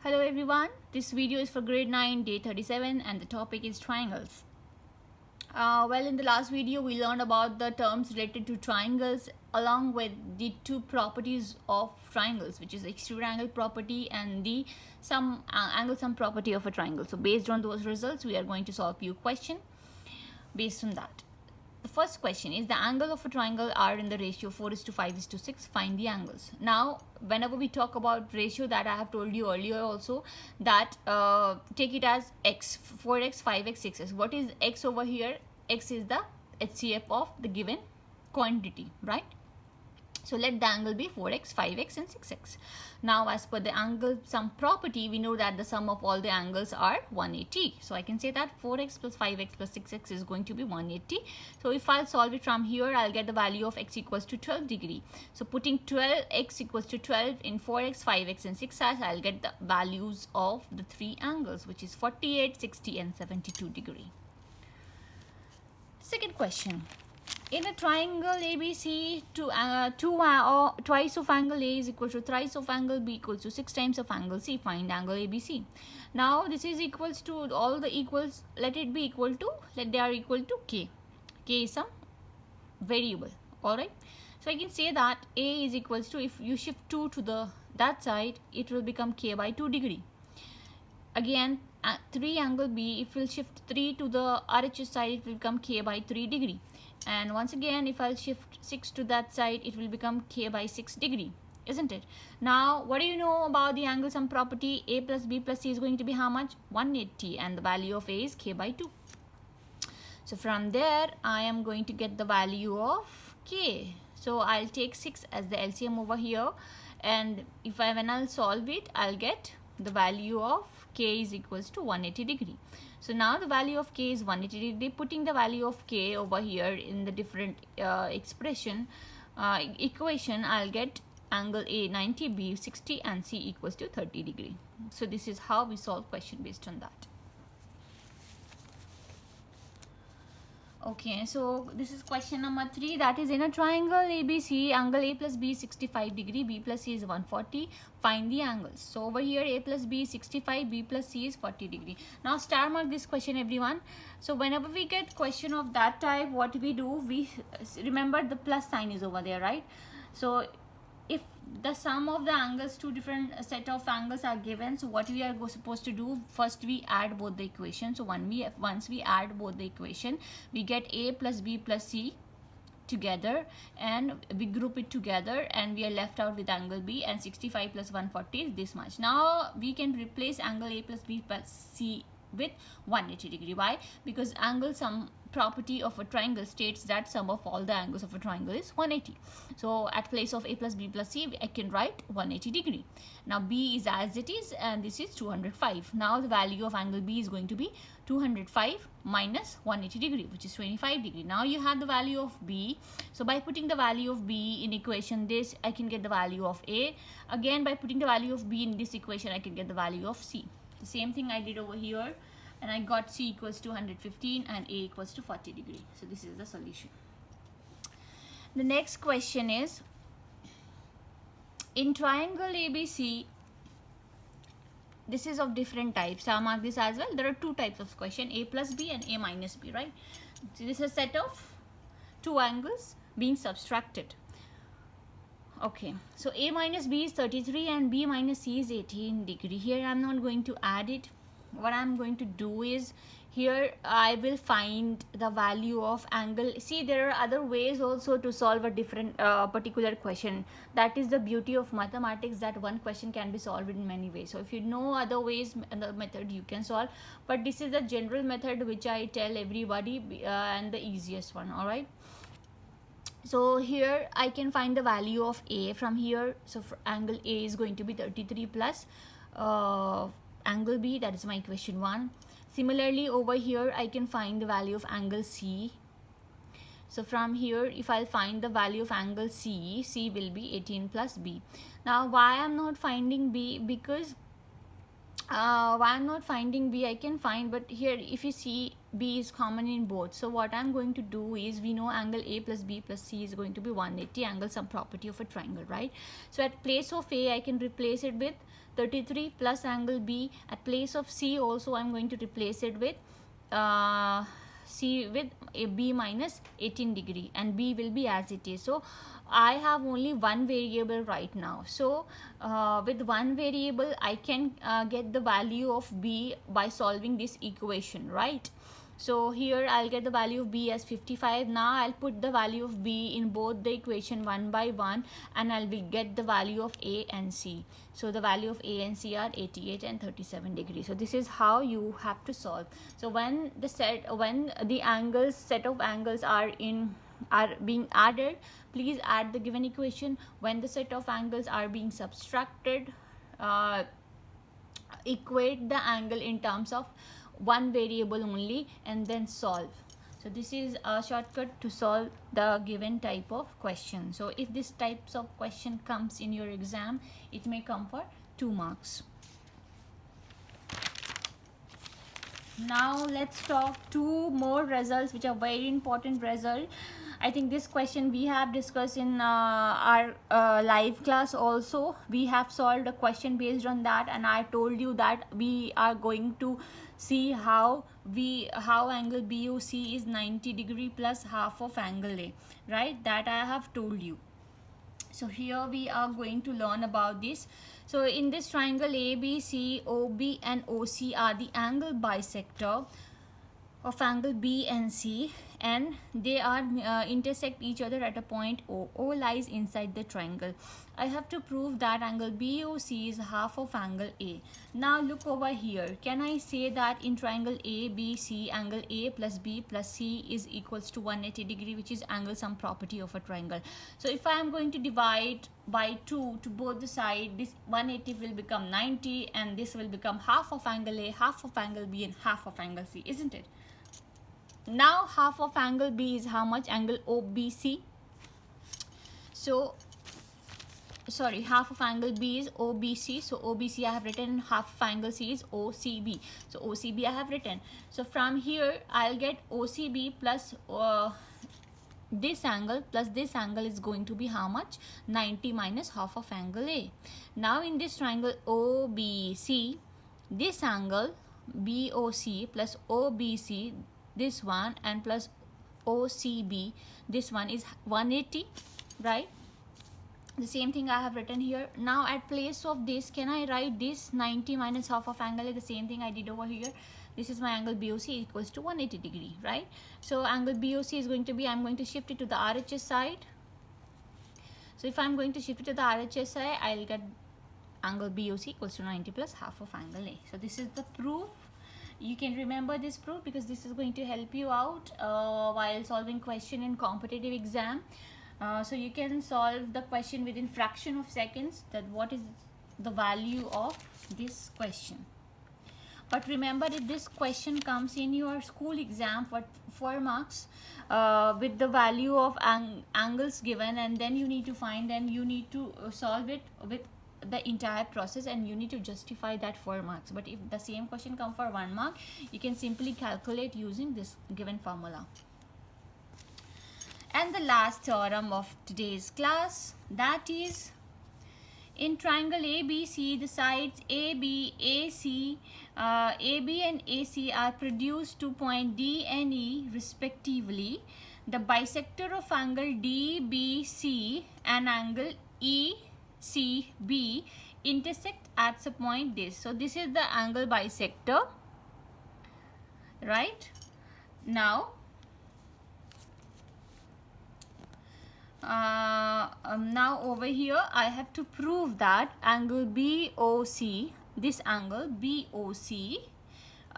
Hello everyone, this video is for grade 9 day 37 and the topic is triangles. Well, in the last video we learned about the terms related to triangles along with the two properties of triangles, which is extrude angle property and the angle sum property of a triangle. So based on those results we are going to solve few questions based on that. The first question is the angle of a triangle are in the ratio 4:5:6. Find the angles. Now, whenever we talk about ratio, that I have told you earlier also, that take it as x, 4x, 5x, 6x. What is x over here? X is the HCF of the given quantity, right? So let the angle be 4x, 5x and 6x. Now as per the angle sum property, we know that the sum of all the angles are 180. So I can say that 4x plus 5x plus 6x is going to be 180. So if I'll solve it from here, I'll get the value of x equals to 12 degree. So putting 12x equals to 12 in 4x, 5x and 6x, I'll get the values of the three angles, which is 48, 60 and 72 degree. Second question. In a triangle ABC, twice of angle A is equal to thrice of angle B equals to 6 times of angle C. Find angle ABC. Now this is equals to all the equals. Let it be equal to, let they are equal to K. K is some variable. Alright. So I can say that A is equals to, if you shift 2 to that side, it will become K by 2 degree. Again, 3 angle B, if we'll shift 3 to the RHS side, it will become K by 3 degree. And once again, if I'll shift 6 to that side, it will become K by 6 degree, isn't it? Now, what do you know about the angle sum property? A plus B plus C is going to be how much? 180, and the value of A is K by 2. So from there, I am going to get the value of K. So I'll take 6 as the LCM over here, and when I'll solve it, I'll get the value of K is equals to 180 degree. So now the value of K is 180 degree. Putting the value of K over here in the different equation, I'll get angle A 90, B 60 and C equals to 30 degree. So this is how we solve question based on that. Okay, so this is question number 3. That is, in a triangle ABC, angle A plus B is 65 degree, B plus C is 140. Find the angles. So over here, A plus B is 65, B plus C is 40 degree. Now star mark this question, everyone. So whenever we get question of that type, what we do, we remember the plus sign is over there, right? So if the sum of the angles, two different set of angles are given, so what we are supposed to do, first we add both the equations. So once we add both the equation, we get A plus B plus C together and we group it together, and we are left out with angle B, and 65 plus 140 is this much. Now we can replace angle A plus B plus C with 180 degree. Why? Because angle sum property of a triangle states that sum of all the angles of a triangle is 180. So at place of A plus B plus C, I can write 180 degree. Now B is as it is, and this is 205. Now the value of angle B is going to be 205 minus 180 degree, which is 25 degree. Now you have the value of B. So by putting the value of B in equation this, I can get the value of A. Again, by putting the value of B in this equation, I can get the value of C. The same thing I did over here, and I got C equals to 115 and A equals to 40 degree. So this is the solution. The next question is, in triangle ABC, this is of different types. So I'll mark this as well. There are two types of question, A plus B and A minus B, right? So this is a set of two angles being subtracted. Okay, so A minus B is 33 and B minus C is 18 degree. Here I'm not going to add it. What I'm going to do is, here I will find the value of angle. See, there are other ways also to solve a different particular question. That is the beauty of mathematics, that one question can be solved in many ways. So if you know other ways, the method you can solve, but this is the general method which I tell everybody, and the easiest one. All right. So here I can find the value of A from here. So for angle A is going to be 33 plus angle B, that is my equation 1. Similarly over here I can find the value of angle C. So from here, if I'll find the value of angle C, C will be 18 plus B. Now why I'm not finding B? Because why I'm not finding B, I can find, but here if you see, B is common in both. So what I'm going to do is, we know angle A plus B plus C is going to be 180, angle some property of a triangle, right? So at place of A, I can replace it with 33 plus angle B. At place of C also, I'm going to replace it with C with a B minus 18 degree, and B will be as it is. So I have only one variable right now. So with one variable, I can get the value of B by solving this equation, right? So here I'll get the value of B as 55. Now I'll put the value of B in both the equation one by one, and I will get the value of A and C. So the value of A and C are 88 and 37 degrees. So this is how you have to solve. So when the set of angles are being added, please add the given equation. When the set of angles are being subtracted, equate the angle in terms of one variable only, and then solve. So this is a shortcut to solve the given type of question. So if this types of question comes in your exam, it may come for 2 marks. Now let's talk 2 more results which are very important result. I think this question we have discussed in our live class also. We have solved a question based on that, and I told you that we are going to see how angle BOC is 90 degree plus half of angle A, right? That I have told you. So here we are going to learn about this. So in this triangle ABC, OB and OC are the angle bisector of angle B and C, and they are intersect each other at a point O. O lies inside the triangle. I have to prove that angle BOC is half of angle A. Now look over here. Can I say that in triangle ABC, angle A plus B plus C is equals to 180 degree, which is angle sum property of a triangle? So if I am going to divide by 2 to both the side, this 180 will become 90, and this will become half of angle A, half of angle B, and half of angle C, isn't it? Now half of angle B is how much? Angle OBC. So sorry, half of angle B is OBC. So OBC I have written, half of angle C is OCB. So OCB I have written. So from here I'll get OCB plus this angle plus this angle is going to be how much? 90 minus half of angle A. Now in this triangle OBC, this angle BOC plus OBC, this one, and plus OCB, this one is 180, right? The same thing I have written here. Now at place of this, can I write this 90 minus half of angle A? The same thing I did over here. This is my angle BOC equals to 180 degree, right? So angle BOC is going to be, I'm going to shift it to the RHS side. So if I'm going to shift it to the RHS side, I'll get angle BOC equals to 90 plus half of angle A. So this is the proof. You can remember this proof because this is going to help you out while solving question in competitive exam. So you can solve the question within fraction of seconds, that what is the value of this question. But remember, if this question comes in your school exam for 4 marks with the value of angles given, and then you need to find, and you need to solve it with the entire process, and you need to justify that 4 marks. But if the same question comes for 1 mark, you can simply calculate using this given formula. And the last theorem of today's class, that is, in triangle ABC, the sides AB, AC, AB and AC are produced to point D and E respectively. The bisector of angle DBC and angle ECB intersect at a point this. So this is the angle bisector, right? Now now over here I have to prove that angle BOC, this angle BOC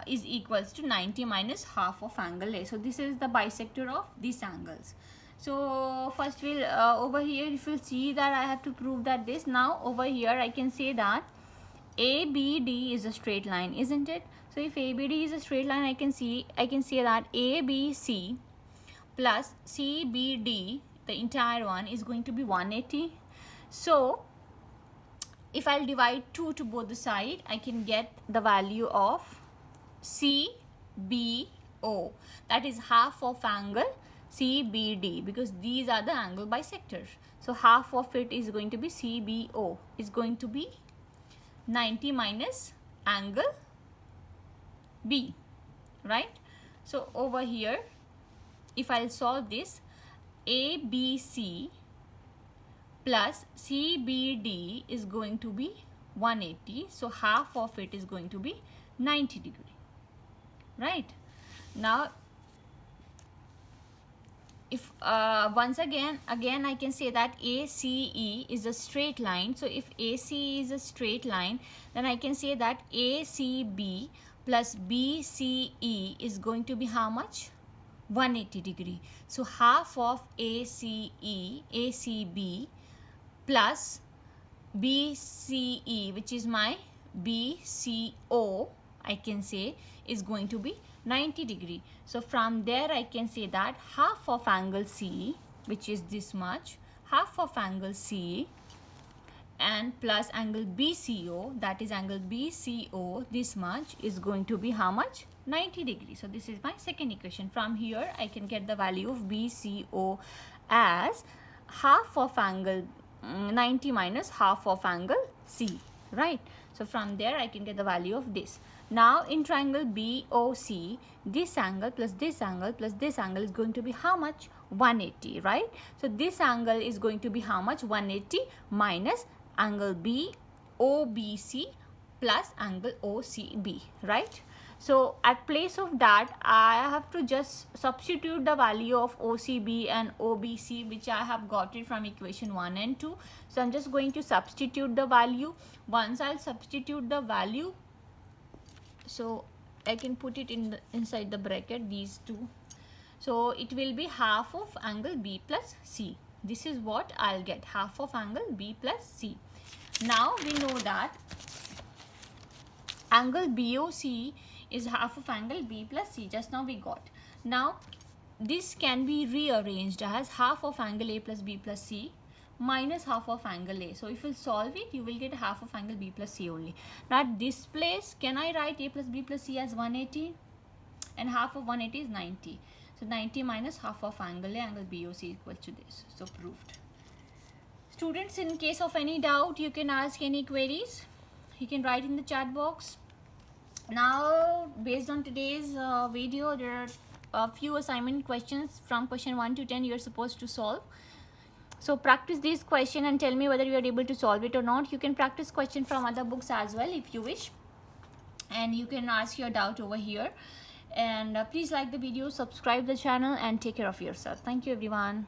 is equals to 90 minus half of angle A. So this is the bisector of these angles. So first we'll over here, if you'll see that I have to prove that this. Now over here I can say that ABD is a straight line, isn't it? So if ABD is a straight line, I can say that ABC plus CBD, the entire one, is going to be 180. So if I'll divide 2 to both the side, I can get the value of CBD CBO. That is half of angle CBD, because these are the angle bisectors. So half of it is going to be CBO, is going to be 90 minus angle B, right? So over here, if I'll solve this, ABC plus CBD is going to be 180. So half of it is going to be 90 degree, right? Now, if once again I can say that ACE is a straight line. So if ACE is a straight line, then I can say that ACB plus BCE is going to be how much? 180 degree. So half of ACB plus BCE, which is my BCO, I can say, is going to be 90 degree. So from there I can say that half of angle C, which is this much, half of angle C and plus angle BCO, that is angle BCO, this much, is going to be how much? 90 degrees. So this is my second equation. From here I can get the value of BCO as half of angle 90 minus half of angle C, right? So from there I can get the value of this. Now in triangle BOC, this angle plus this angle plus this angle is going to be how much? 180, right? So this angle is going to be how much? 180 minus angle BOBC plus angle OCB, right? So at place of that, I have to just substitute the value of OCB and OBC, which I have got it from equation 1 and 2. So I'm just going to substitute the value. Once I'll substitute the value, so I can put it in inside the bracket, these two. So it will be half of angle B plus C. This is what I'll get, half of angle B plus C. Now we know that angle BOC is half of angle B plus C. Just now we got. Now this can be rearranged as half of angle A plus B plus C minus half of angle A. So if you solve it, you will get half of angle B plus C only. Now at this place, can I write A plus B plus C as 180? And half of 180 is 90. So 90 minus half of angle A, angle BOC equal to this. So proved. Students, in case of any doubt, you can ask any queries. You can write in the chat box. Now, based on today's video, there are a few assignment questions from question 1 to 10 you are supposed to solve. So practice this question and tell me whether you are able to solve it or not. You can practice question from other books as well if you wish. And you can ask your doubt over here. And please like the video, subscribe the channel, and take care of yourself. Thank you everyone.